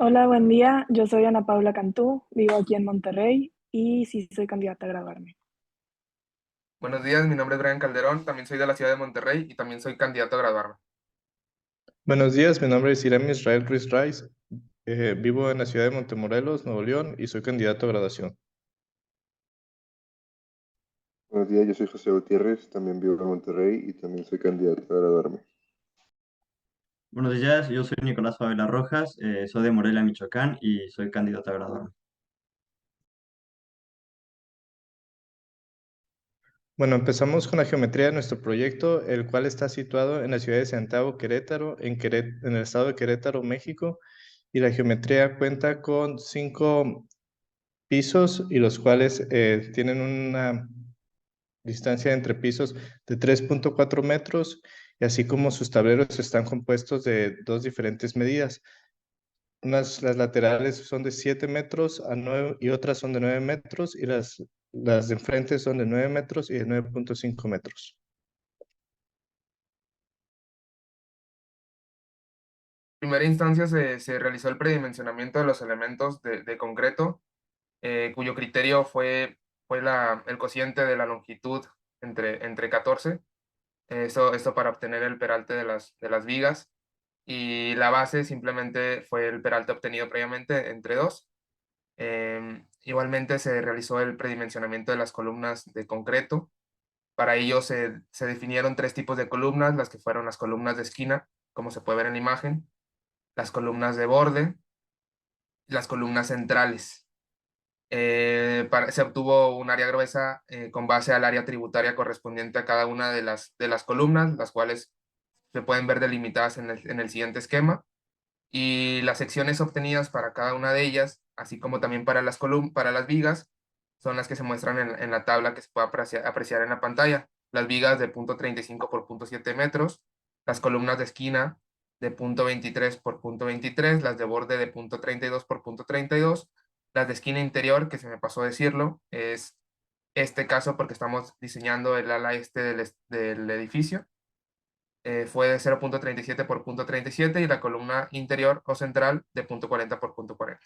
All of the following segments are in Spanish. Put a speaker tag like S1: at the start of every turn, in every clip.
S1: Hola, buen día. Yo soy Ana Paula Cantú, vivo aquí en Monterrey y sí soy candidata a graduarme.
S2: Buenos días, mi nombre es Brian Calderón, también soy de la ciudad de Monterrey y también soy candidato a graduarme.
S3: Buenos días, mi nombre es Irem Israel Ruiz Rice. Vivo en la ciudad de Montemorelos, Nuevo León, y soy candidato a graduación.
S4: Buenos días, yo soy José Gutiérrez, también vivo en Monterrey y también soy candidato a graduarme.
S5: Buenos días, yo soy Nicolás Favela Rojas, soy de Morelia, Michoacán y soy candidato a graduarme.
S3: Bueno, empezamos con la geometría de nuestro proyecto, el cual está situado en la ciudad de Santiago, Querétaro, en el estado de Querétaro, México, y la geometría cuenta con 5 pisos y los cuales tienen una distancia entre pisos de 3.4 metros, y así como sus tableros están compuestos de dos diferentes medidas. Las laterales son de 7 metros a 9 y otras son de 9 metros, y las de enfrente son de 9 metros y de 9.5 metros.
S2: En primera instancia se realizó el predimensionamiento de los elementos de concreto, cuyo criterio fue el cociente de la longitud entre 14, esto para obtener el peralte de las vigas, y la base simplemente fue el peralte obtenido previamente entre 2. Igualmente se realizó el predimensionamiento de las columnas de concreto. Para ello se definieron tres tipos de columnas, las que fueron las columnas de esquina, como se puede ver en la imagen, las columnas de borde y las columnas centrales. Se obtuvo un área gruesa con base al área tributaria correspondiente a cada una de las columnas, las cuales se pueden ver delimitadas en el siguiente esquema, y las secciones obtenidas para cada una de ellas, así como también para las vigas, son las que se muestran en la tabla que se puede apreciar en la pantalla. Las vigas de 0.35 por 0.7 metros, las columnas de esquina de 0.23 por 0.23, las de borde de 0.32 por 0.32, las de esquina interior, que se me pasó a decirlo, es este caso porque estamos diseñando el ala este del edificio, fue de 0.37 por 0.37, y la columna interior o central de 0.40 por 0.40.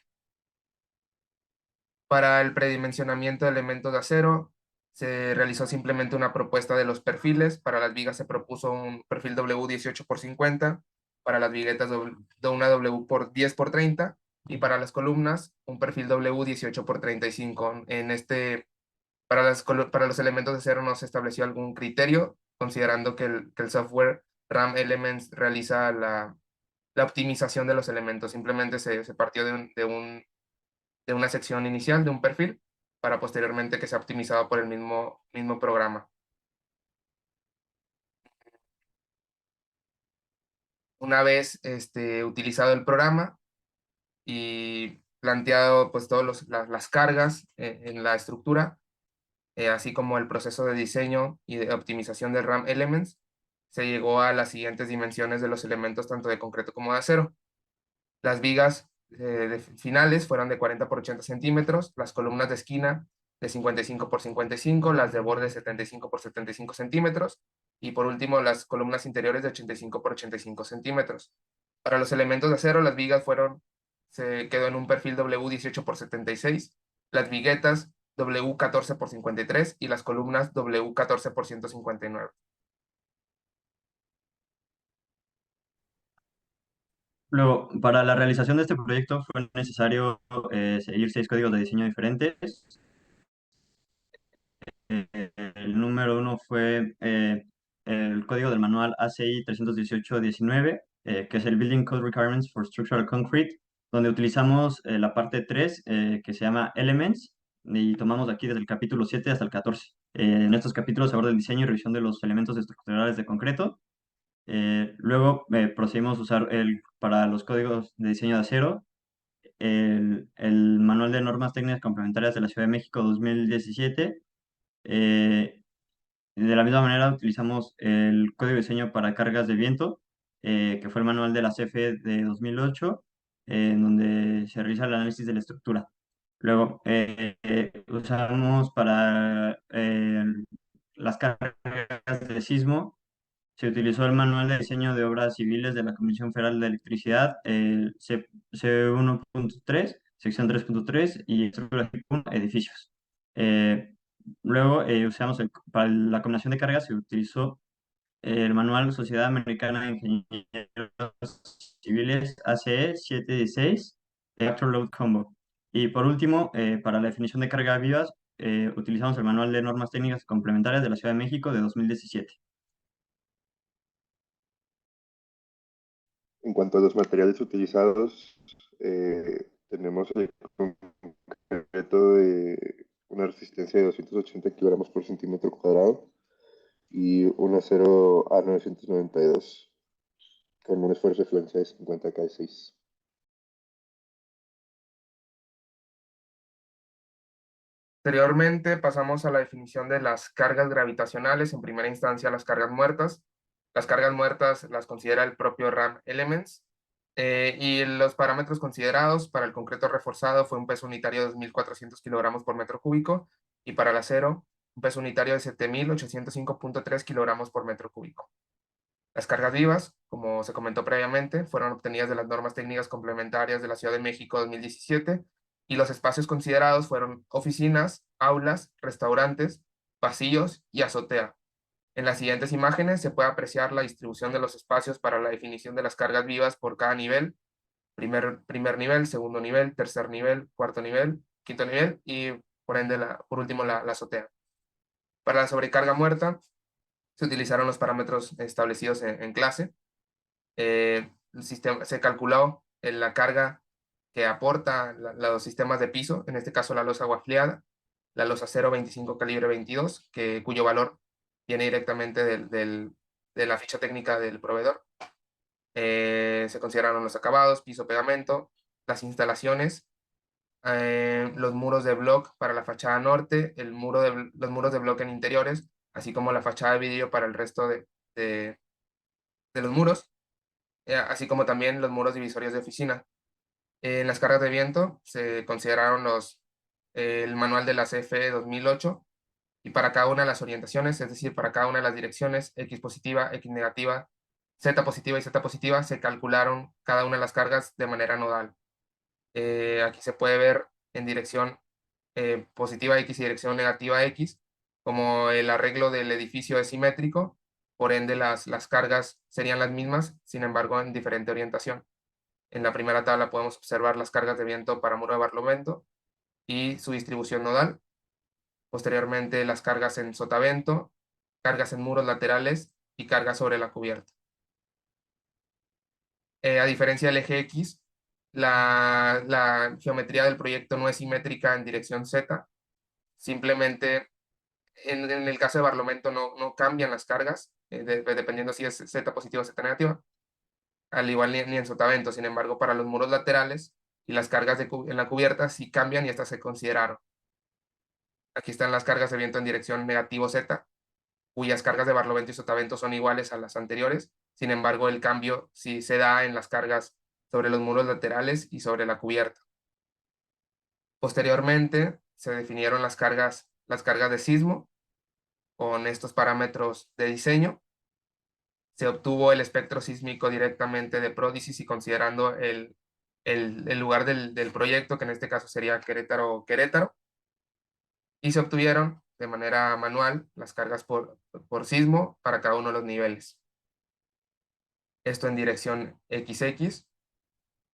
S2: Para el predimensionamiento de elementos de acero, se realizó simplemente una propuesta de los perfiles. Para las vigas se propuso un perfil W18 por 50, para las viguetas de una W por 10 por 30, y para las columnas un perfil W18 por 35. Para los elementos de acero no se estableció algún criterio, considerando que el software RAM Elements realiza la optimización de los elementos. Simplemente se partió de una sección inicial, de un perfil, para posteriormente que sea optimizado por el mismo programa. Una vez utilizado el programa y planteado pues todas las cargas en la estructura, así como el proceso de diseño y de optimización del RAM Elements, se llegó a las siguientes dimensiones de los elementos tanto de concreto como de acero. Las vigas finales fueron de 40 por 80 centímetros, las columnas de esquina de 55 por 55, las de borde 75 por 75 centímetros, y por último las columnas interiores de 85 por 85 centímetros. Para los elementos de acero, las vigas se quedó en un perfil W18 por 76, las viguetas W14 por 53 y las columnas W14 por 159.
S5: Luego, para la realización de este proyecto fue necesario seguir 6 códigos de diseño diferentes. El número uno fue el código del manual ACI 318-19, que es el Building Code Requirements for Structural Concrete, donde utilizamos la parte 3, que se llama Elements, y tomamos aquí desde el capítulo 7 hasta el 14. En estos capítulos se aborda el diseño y revisión de los elementos estructurales de concreto. Luego procedimos a usar para los códigos de diseño de acero el Manual de Normas Técnicas Complementarias de la Ciudad de México 2017. De la misma manera utilizamos el código de diseño para cargas de viento, que fue el manual de la CFE de 2008, en donde se realiza el análisis de la estructura. Luego, usamos para las cargas de sismo Se utilizó el Manual de Diseño de Obras Civiles de la Comisión Federal de Electricidad, C1.3, sección 3.3 y estructura 1, edificios. Eh, Luego, para la combinación de cargas se utilizó el Manual Sociedad Americana de Ingenieros Civiles ACE 716, Factor Load Combo. Y por último, para la definición de cargas vivas, utilizamos el Manual de Normas Técnicas Complementarias de la Ciudad de México de 2017.
S4: En cuanto a los materiales utilizados, tenemos el concreto de una resistencia de 280 kilogramos por centímetro cuadrado y un acero A992 con un esfuerzo de flexión de 50 K6.
S2: Posteriormente pasamos a la definición de las cargas gravitacionales, en primera instancia las cargas muertas. Las cargas muertas las considera el propio RAM Elements, y los parámetros considerados para el concreto reforzado fue un peso unitario de 2.400 kilogramos por metro cúbico y para el acero un peso unitario de 7.805.3 kilogramos por metro cúbico. Las cargas vivas, como se comentó previamente, fueron obtenidas de las normas técnicas complementarias de la Ciudad de México 2017 y los espacios considerados fueron oficinas, aulas, restaurantes, pasillos y azotea. En las siguientes imágenes se puede apreciar la distribución de los espacios para la definición de las cargas vivas por cada nivel: primer nivel, segundo nivel, tercer nivel, cuarto nivel, quinto nivel y por ende, por último, la azotea. Para la sobrecarga muerta, se utilizaron los parámetros establecidos en clase. El sistema, se calculó la carga que aporta los sistemas de piso, en este caso la losa guafleada, la losa 0.25 calibre 22, cuyo valor viene directamente de la ficha técnica del proveedor. Se consideraron los acabados, piso, pegamento, las instalaciones, los muros de block para la fachada norte, los muros de block en interiores, así como la fachada de vidrio para el resto de los muros, así como también los muros divisorios de oficina. En las cargas de viento se consideraron el manual de la CFE 2008 y para cada una de las orientaciones, es decir, para cada una de las direcciones, X positiva, X negativa, Z positiva y Z positiva, se calcularon cada una de las cargas de manera nodal. Aquí se puede ver en dirección positiva X y dirección negativa X, como el arreglo del edificio es simétrico, por ende las cargas serían las mismas, sin embargo en diferente orientación. En la primera tabla podemos observar las cargas de viento para muro de barlovento y su distribución nodal. Posteriormente las cargas en sotavento, cargas en muros laterales y cargas sobre la cubierta. A diferencia del eje X, la geometría del proyecto no es simétrica en dirección Z. Simplemente en el caso de barlovento no cambian las cargas, dependiendo si es Z positiva o Z negativa, al igual ni en sotavento. Sin embargo, para los muros laterales y las cargas en la cubierta sí cambian y estas se consideraron. Aquí están las cargas de viento en dirección negativo Z, cuyas cargas de barlovento y sotavento son iguales a las anteriores. Sin embargo, el cambio sí se da en las cargas sobre los muros laterales y sobre la cubierta. Posteriormente, se definieron las cargas de sismo con estos parámetros de diseño. Se obtuvo el espectro sísmico directamente de Prodigy y considerando el lugar del proyecto, que en este caso sería Querétaro, y se obtuvieron de manera manual las cargas por sismo para cada uno de los niveles. Esto en dirección XX,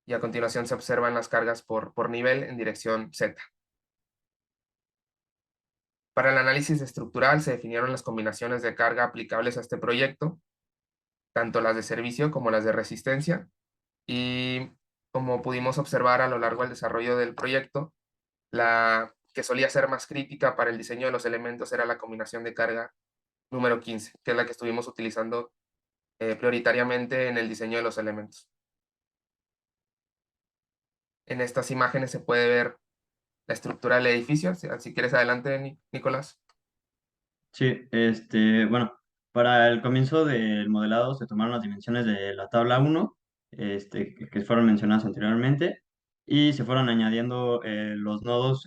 S2: y a continuación se observan las cargas por nivel en dirección Z. Para el análisis estructural se definieron las combinaciones de carga aplicables a este proyecto, tanto las de servicio como las de resistencia, y como pudimos observar a lo largo del desarrollo del proyecto, la que solía ser más crítica para el diseño de los elementos era la combinación de carga número 15, que es la que estuvimos utilizando prioritariamente en el diseño de los elementos. En estas imágenes se puede ver la estructura del edificio. Si quieres, adelante, Nicolás.
S5: Sí, bueno, para el comienzo del modelado se tomaron las dimensiones de la tabla 1, que fueron mencionadas anteriormente, y se fueron añadiendo los nodos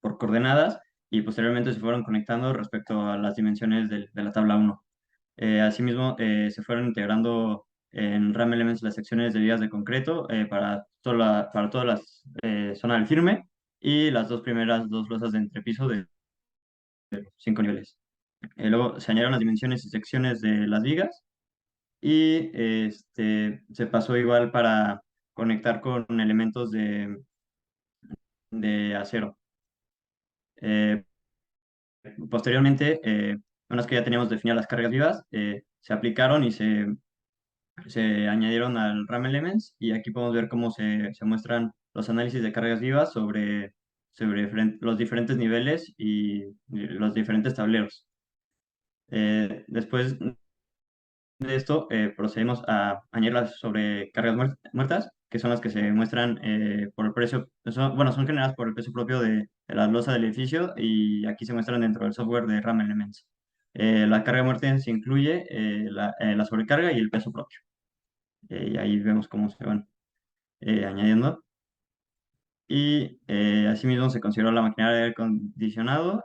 S5: por coordenadas y posteriormente se fueron conectando respecto a las dimensiones de la tabla 1. Asimismo, se fueron integrando en RAM Elements las secciones de vigas de concreto para todas las zonas del firme y las dos losas de entrepiso de 5 niveles. Luego se añadieron las dimensiones y secciones de las vigas y se pasó igual para conectar con elementos de acero. Posteriormente, una vez que ya teníamos definidas las cargas vivas, se aplicaron y se añadieron al RAM Elements y aquí podemos ver cómo se muestran los análisis de cargas vivas sobre los diferentes niveles y los diferentes tableros. Después de esto, procedemos a añadir las sobrecargas muertas, que son las que se muestran por el precio, bueno, son generadas por el peso propio de la losa del edificio y aquí se muestran dentro del software de RAM Elements. La carga muerta se incluye la sobrecarga y el peso propio. Y ahí vemos cómo se van añadiendo. Y asimismo se consideró la maquinaria de aire acondicionado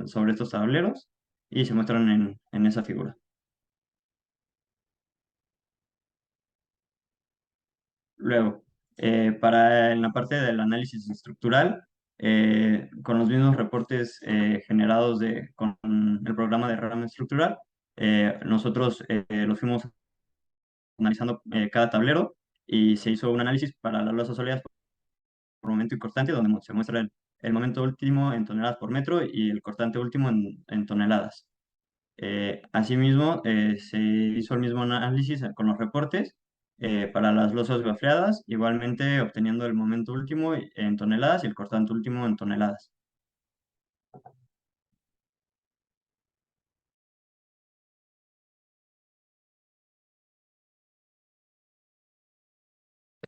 S5: sobre estos tableros y se muestran en esa figura. Luego, en la parte del análisis estructural, con los mismos reportes generados con el programa de RAM estructural, nosotros los fuimos analizando cada tablero y se hizo un análisis para las losas sólidas por momento y cortante, donde se muestra el momento último en toneladas por metro y el cortante último en toneladas. Asimismo, se hizo el mismo análisis con los reportes para las losas gafleadas, igualmente obteniendo el momento último en toneladas y el cortante último en toneladas.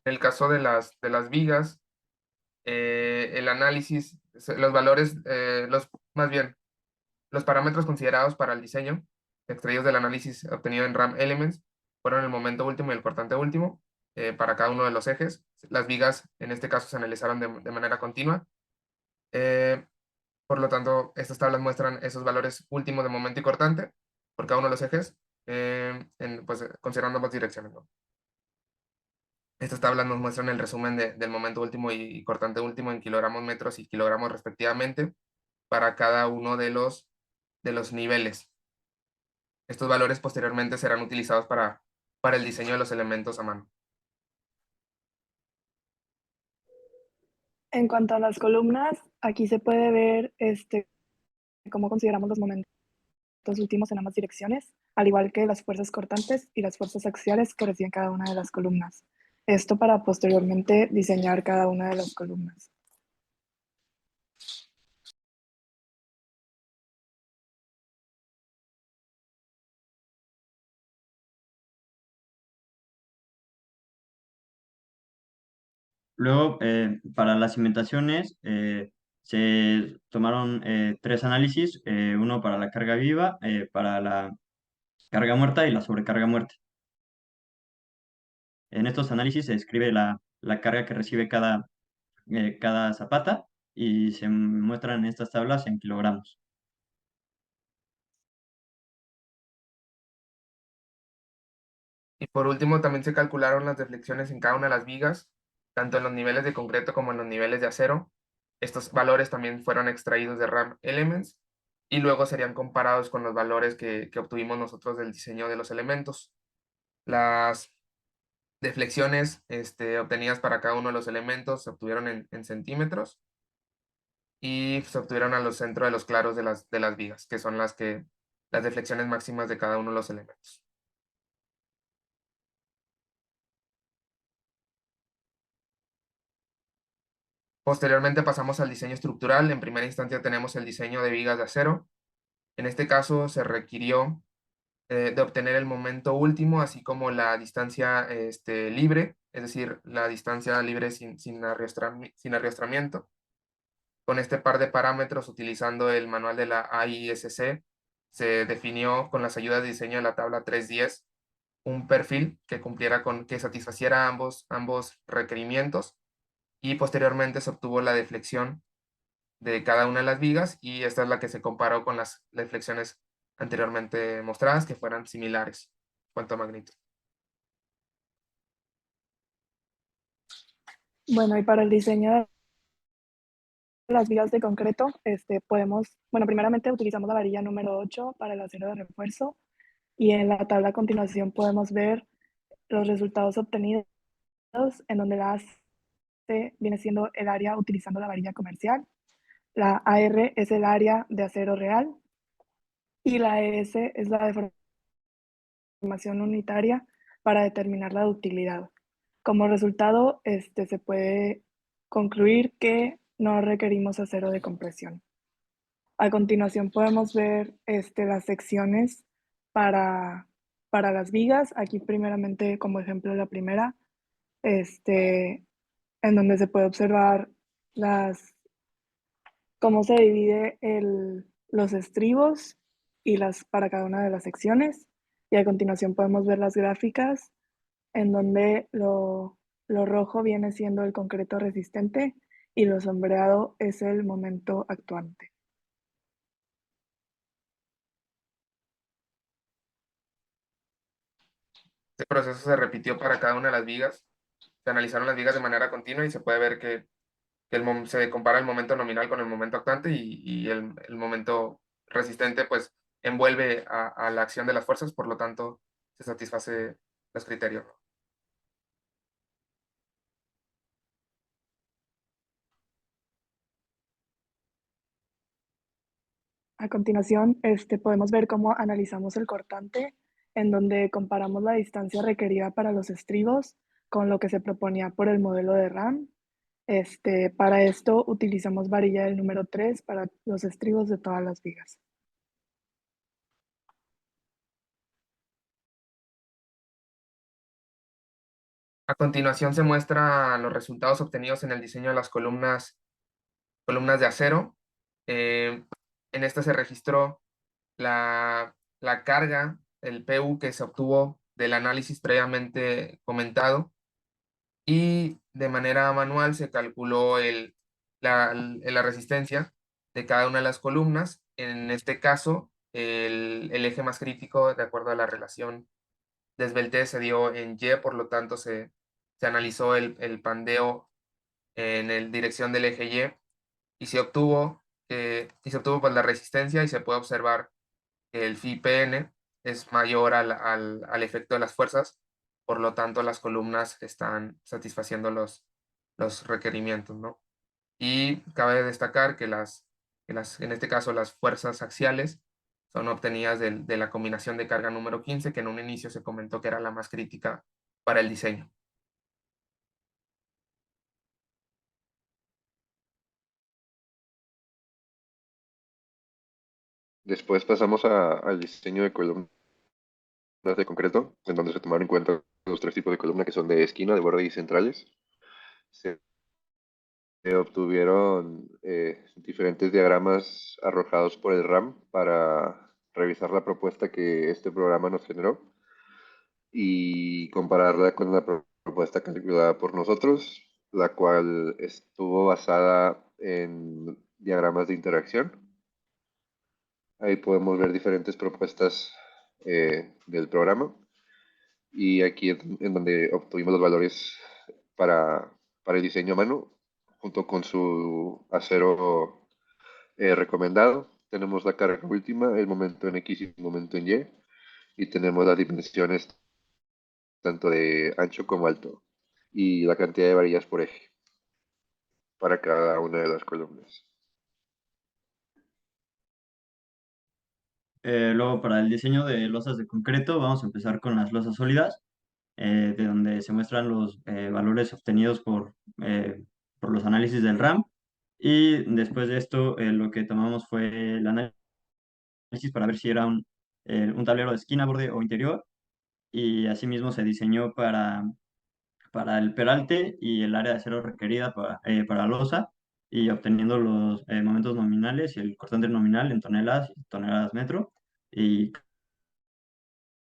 S2: En el caso de las vigas, el análisis, los valores, más bien, los parámetros considerados para el diseño, extraídos del análisis obtenido en RAM Elements, fueron el momento último y el cortante último para cada uno de los ejes. Las vigas, en este caso, se analizaron de manera continua. Por lo tanto, estas tablas muestran esos valores últimos de momento y cortante por cada uno de los ejes, pues, considerando ambas direcciones, ¿no? Estas tablas nos muestran el resumen del momento último y cortante último en kilogramos, metros y kilogramos respectivamente para cada uno de los niveles. Estos valores posteriormente serán utilizados para el diseño de los elementos a mano.
S1: En cuanto a las columnas, aquí se puede ver cómo consideramos los momentos últimos en ambas direcciones, al igual que las fuerzas cortantes y las fuerzas axiales que reciben cada una de las columnas. Esto para posteriormente diseñar cada una de las columnas.
S5: Luego, para las cimentaciones, se tomaron 3 análisis, uno para la carga viva, para la carga muerta y la sobrecarga muerta. En estos análisis se describe la carga que recibe cada zapata y se muestran en estas tablas en kilogramos.
S2: Y por último, también se calcularon las deflexiones en cada una de las vigas, tanto en los niveles de concreto como en los niveles de acero. Estos valores también fueron extraídos de RAM Elements y luego serían comparados con los valores que obtuvimos nosotros del diseño de los elementos. Las deflexiones obtenidas para cada uno de los elementos se obtuvieron en centímetros y se obtuvieron a los centros de los claros de las vigas, que son las deflexiones máximas de cada uno de los elementos. Posteriormente pasamos al diseño estructural. En primera instancia tenemos el diseño de vigas de acero. En este caso se requirió de obtener el momento último, así como la distancia libre, es decir, la distancia libre sin arrastramiento. Con este par de parámetros, utilizando el manual de la AISC, se definió con las ayudas de diseño de la tabla 310 un perfil que satisfaciera ambos requerimientos y posteriormente se obtuvo la deflexión de cada una de las vigas y esta es la que se comparó con las deflexiones anteriormente mostradas que fueran similares en cuanto a magnitud.
S1: Bueno, y para el diseño de las vigas de concreto, bueno, primeramente utilizamos la varilla número 8 para el acero de refuerzo y en la tabla a continuación podemos ver los resultados obtenidos en donde la AC viene siendo el área utilizando la varilla comercial, la AR es el área de acero real y la ES es la deformación unitaria para determinar la ductilidad. Como resultado, se puede concluir que no requerimos acero de compresión. A continuación podemos ver las secciones para, las vigas. Aquí primeramente como ejemplo la primera, en donde se puede observar cómo se divide los estribos y para cada una de las secciones. Y a continuación podemos ver las gráficas en donde lo rojo viene siendo el concreto resistente y lo sombreado es el momento actuante.
S2: Este proceso se repitió para cada una de las vigas. Se analizaron las vigas de manera continua y se puede ver que se compara el momento nominal con el momento actuante y el momento resistente pues envuelve a la acción de las fuerzas, por lo tanto se satisface los criterios.
S1: A continuación, podemos ver cómo analizamos el cortante, en donde comparamos la distancia requerida para los estribos con lo que se proponía por el modelo de RAM. Para esto utilizamos varilla del número 3 para los estribos de todas las vigas.
S2: A continuación se muestran los resultados obtenidos en el diseño de las columnas de acero. En esta se registró la carga, el PU que se obtuvo del análisis previamente comentado y de manera manual se calculó la resistencia de cada una de las columnas. En este caso, el eje más crítico, de acuerdo a la relación desvelté, se dio en Y, por lo tanto se analizó el pandeo en la dirección del eje Y y se obtuvo pues, la resistencia y se puede observar que el phi PN es mayor al efecto de las fuerzas, por lo tanto las columnas están satisfaciendo los requerimientos, ¿no? Y cabe destacar que en este caso las fuerzas axiales son obtenidas de la combinación de carga número 15, que en un inicio se comentó que era la más crítica para el diseño.
S4: Después pasamos al diseño de columnas de concreto, en donde se tomaron en cuenta los tres tipos de columna que son de esquina, de borde y centrales. Se obtuvieron diferentes diagramas arrojados por el RAM para revisar la propuesta que este programa nos generó y compararla con la propuesta calculada por nosotros, la cual estuvo basada en diagramas de interacción. Ahí podemos ver diferentes propuestas del programa y aquí en donde obtuvimos los valores para el diseño a mano junto con su acero recomendado. Tenemos la carga última, el momento en X y el momento en y tenemos las dimensiones tanto de ancho como alto y la cantidad de varillas por eje para cada una de las columnas.
S5: Luego, para el diseño de losas de concreto, vamos a empezar con las losas sólidas, de donde se muestran los valores obtenidos por los análisis del RAM. Y después de esto, lo que tomamos fue el análisis para ver si era un tablero de esquina, borde o interior. Y asimismo se diseñó para el peralte y el área de acero requerida para losa, y obteniendo los momentos nominales y el cortante nominal en toneladas y toneladas metro. Y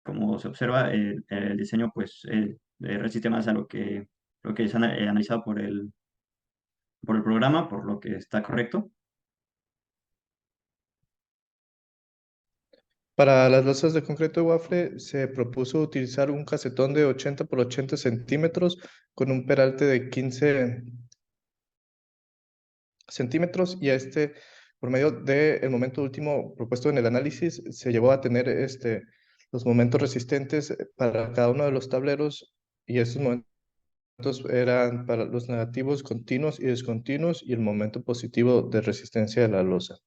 S5: como se observa, el diseño pues resiste más a lo que es analizado por el programa, por lo que está correcto.
S3: Para las losas de concreto de Wafle se propuso utilizar un casetón de 80 por 80 centímetros con un peralte de 15 centímetros y a por medio del momento último propuesto en el análisis, se llevó a tener los momentos resistentes para cada uno de los tableros y estos momentos eran para los negativos continuos y discontinuos y el momento positivo de resistencia de la losa.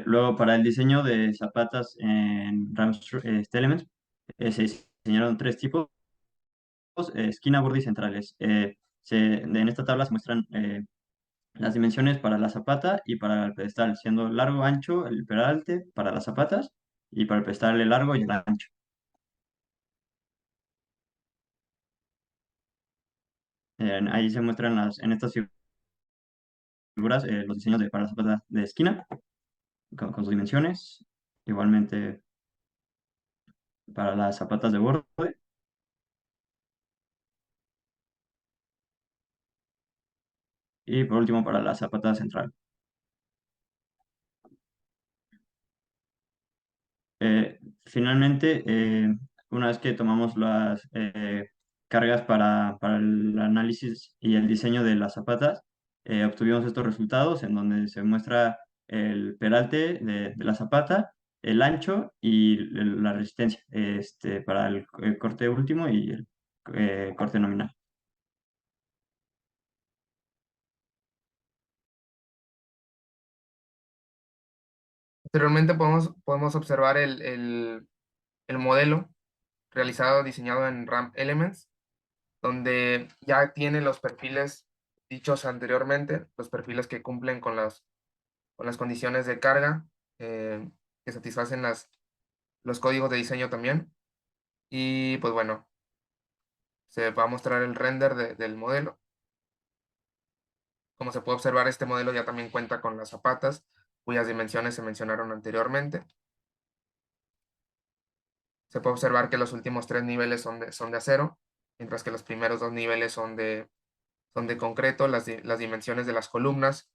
S5: Luego, para el diseño de zapatas en Elements, se diseñaron tres tipos, esquina, borde y centrales. En esta tabla se muestran las dimensiones para la zapata y para el pedestal, siendo largo, ancho, el peralte para las zapatas y para el pedestal el largo y el ancho. Ahí se muestran en estas figuras los diseños para las zapatas de esquina con sus dimensiones. Igualmente para las zapatas de borde. Y por último para la zapata central. Finalmente, una vez que tomamos las cargas para el análisis y el diseño de las zapatas, obtuvimos estos resultados en donde se muestra el peralte de la zapata, el ancho y la resistencia para el corte último y el corte nominal.
S2: Posteriormente podemos observar el modelo realizado, diseñado en Ramp Elements, donde ya tiene los perfiles dichos anteriormente, los perfiles que cumplen con las condiciones de carga, que satisfacen los códigos de diseño también. Y pues bueno, se va a mostrar el render del modelo. Como se puede observar, este modelo ya también cuenta con las zapatas, cuyas dimensiones se mencionaron anteriormente. Se puede observar que los últimos 3 niveles son de acero, mientras que los primeros 2 niveles son de concreto. Las dimensiones de las columnas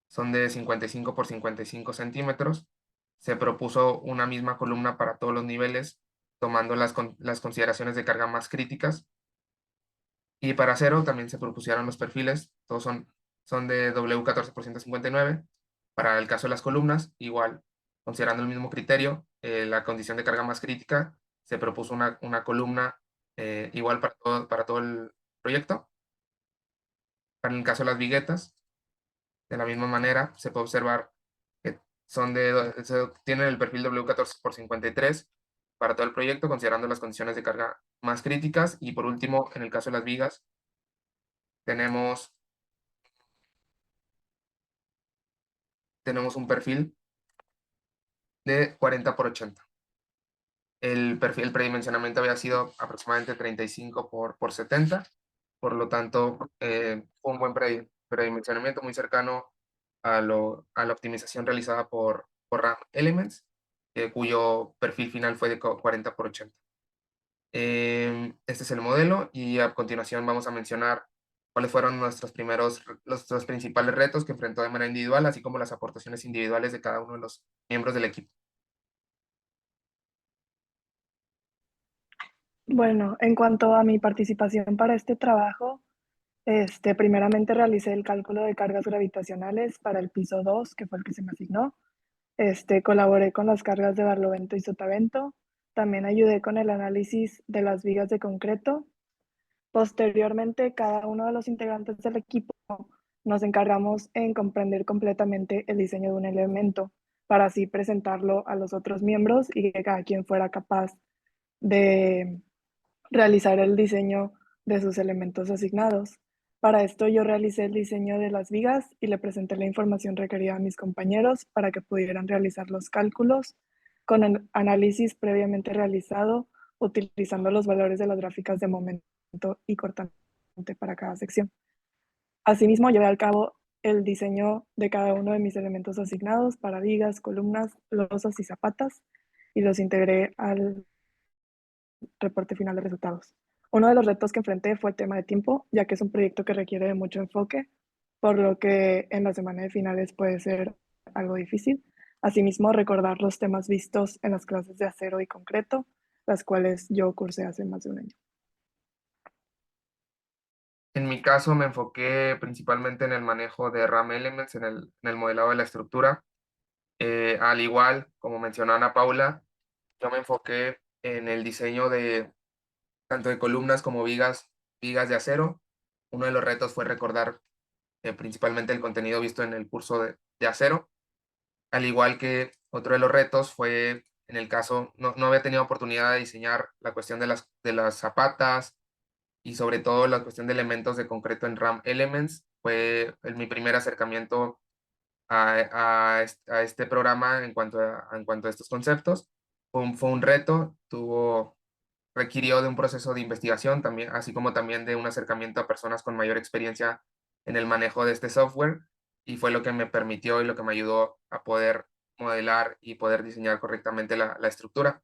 S2: son de 55 por 55 centímetros. Se propuso una misma columna para todos los niveles, tomando las consideraciones de carga más críticas. Y para acero también se propusieron los perfiles, todos son de W14 por 159. Para el caso de las columnas, igual, considerando el mismo criterio, la condición de carga más crítica, se propuso una columna igual para todo el proyecto. Para el caso de las viguetas, de la misma manera, se puede observar que tienen el perfil W14 por 53 para todo el proyecto, considerando las condiciones de carga más críticas. Y por último, en el caso de las vigas, tenemos un perfil de 40 por 80. El predimensionamiento había sido aproximadamente 35 por 70, por lo tanto, fue un buen predimensionamiento muy cercano a la optimización realizada por RAM Elements, cuyo perfil final fue de 40 por 80. Este es el modelo y a continuación vamos a mencionar cuáles fueron nuestros principales retos que enfrentó de manera individual, así como las aportaciones individuales de cada uno de los miembros del equipo.
S1: Bueno, en cuanto a mi participación para este trabajo, primeramente realicé el cálculo de cargas gravitacionales para el piso 2, que fue el que se me asignó. Colaboré con las cargas de barlovento y sotavento. También ayudé con el análisis de las vigas de concreto. Posteriormente, cada uno de los integrantes del equipo nos encargamos en comprender completamente el diseño de un elemento para así presentarlo a los otros miembros y que cada quien fuera capaz de realizar el diseño de sus elementos asignados. Para esto yo realicé el diseño de las vigas y le presenté la información requerida a mis compañeros para que pudieran realizar los cálculos con el análisis previamente realizado utilizando los valores de las gráficas de momento y cortante para cada sección. Asimismo, llevé a cabo el diseño de cada uno de mis elementos asignados para vigas, columnas, losas y zapatas y los integré al reporte final de resultados. Uno de los retos que enfrenté fue el tema de tiempo, ya que es un proyecto que requiere de mucho enfoque, por lo que en la semana de finales puede ser algo difícil. Asimismo, recordar los temas vistos en las clases de acero y concreto, las cuales yo cursé hace más de un año.
S2: En mi caso me enfoqué principalmente en el manejo de RAM Elements, en el modelado de la estructura. Al igual, como mencionó Ana Paula, yo me enfoqué en el diseño de tanto de columnas como vigas de acero. Uno de los retos fue recordar principalmente el contenido visto en el curso de acero. Al igual que otro de los retos fue, en el caso, no había tenido oportunidad de diseñar la cuestión de las zapatas y sobre todo la cuestión de elementos de concreto en RAM Elements. Fue mi primer acercamiento a este programa en cuanto a estos conceptos. Fue un reto, requirió de un proceso de investigación también, así como también de un acercamiento a personas con mayor experiencia en el manejo de este software, y fue lo que me permitió y lo que me ayudó a poder modelar y poder diseñar correctamente la estructura.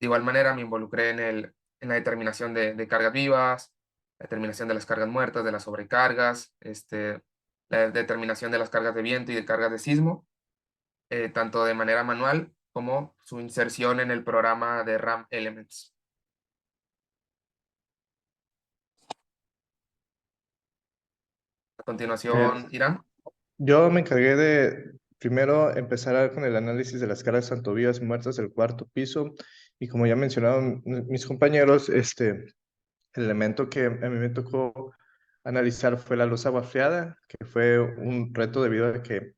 S2: De igual manera me involucré en la determinación de cargas vivas, la determinación de las cargas muertas, de las sobrecargas, la determinación de las cargas de viento y de cargas de sismo, tanto de manera manual como su inserción en el programa de RAM Elements. A continuación, Irán.
S3: Yo me encargué de primero empezar con el análisis de las cargas tanto vivas y muertas del cuarto piso, y como ya mencionaron mis compañeros, el elemento que a mí me tocó analizar fue la luz agua friada, que fue un reto debido a que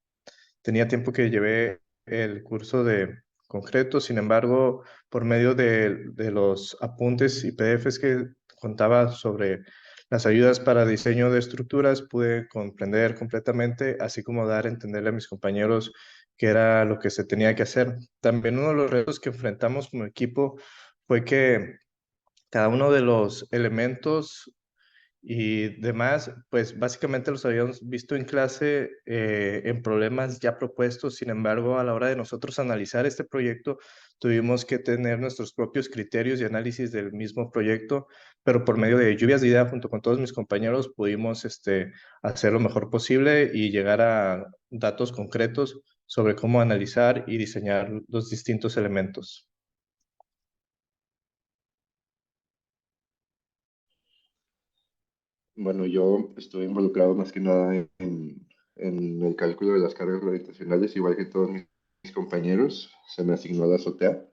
S3: tenía tiempo que llevé el curso de concreto. Sin embargo, por medio de los apuntes y PDFs que contaba sobre las ayudas para diseño de estructuras, pude comprender completamente, así como dar a entenderle a mis compañeros qué era lo que se tenía que hacer. También uno de los retos que enfrentamos como equipo fue que cada uno de los elementos y demás, pues básicamente los habíamos visto en clase en problemas ya propuestos. Sin embargo, a la hora de nosotros analizar este proyecto, tuvimos que tener nuestros propios criterios y análisis del mismo proyecto, pero por medio de lluvias de ideas junto con todos mis compañeros pudimos hacer lo mejor posible y llegar a datos concretos sobre cómo analizar y diseñar los distintos elementos.
S4: Bueno, yo estoy involucrado más que nada en el cálculo de las cargas gravitacionales, igual que todos mis compañeros. Se me asignó la azotea,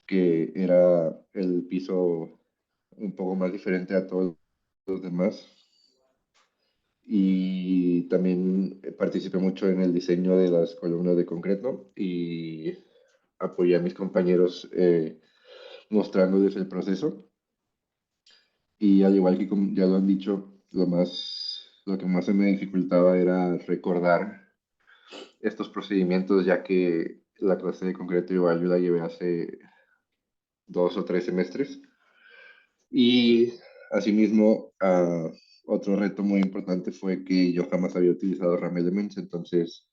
S4: que era el piso un poco más diferente a todos los demás. Y también participé mucho en el diseño de las columnas de concreto y apoyé a mis compañeros mostrándoles el proceso. Y al igual que como ya lo han dicho, lo que más se me dificultaba era recordar estos procedimientos, ya que la clase de concreto igual yo la llevé hace 2 o 3 semestres. Y asimismo, otro reto muy importante fue que yo jamás había utilizado RAM Elements, entonces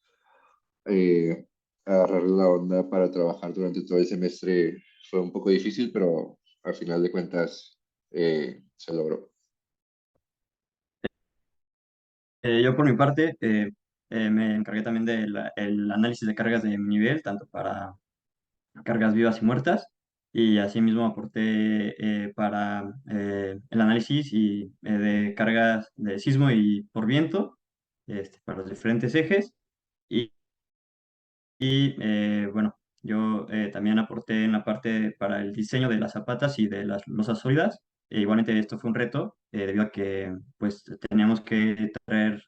S4: eh, agarrar la onda para trabajar durante todo el semestre fue un poco difícil, pero al final de cuentas se logró.
S5: Yo por mi parte me encargué también del el análisis de cargas de mi nivel, tanto para cargas vivas y muertas, y asimismo aporté para el análisis de cargas de sismo y por viento, para los diferentes ejes. Y, bueno, yo también aporté en la parte para el diseño de las zapatas y de las losas sólidas. Igualmente esto fue un reto, debido a que pues teníamos que traer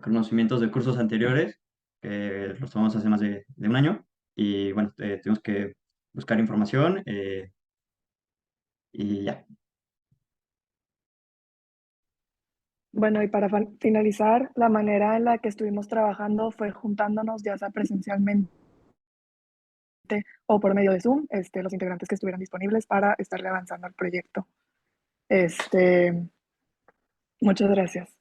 S5: conocimientos de cursos anteriores, que los tomamos hace más de un año, y bueno, tuvimos que buscar información y ya.
S1: Bueno, y para finalizar, la manera en la que estuvimos trabajando fue juntándonos ya sea presencialmente o por medio de Zoom, los integrantes que estuvieran disponibles para estarle avanzando al proyecto. Muchas gracias.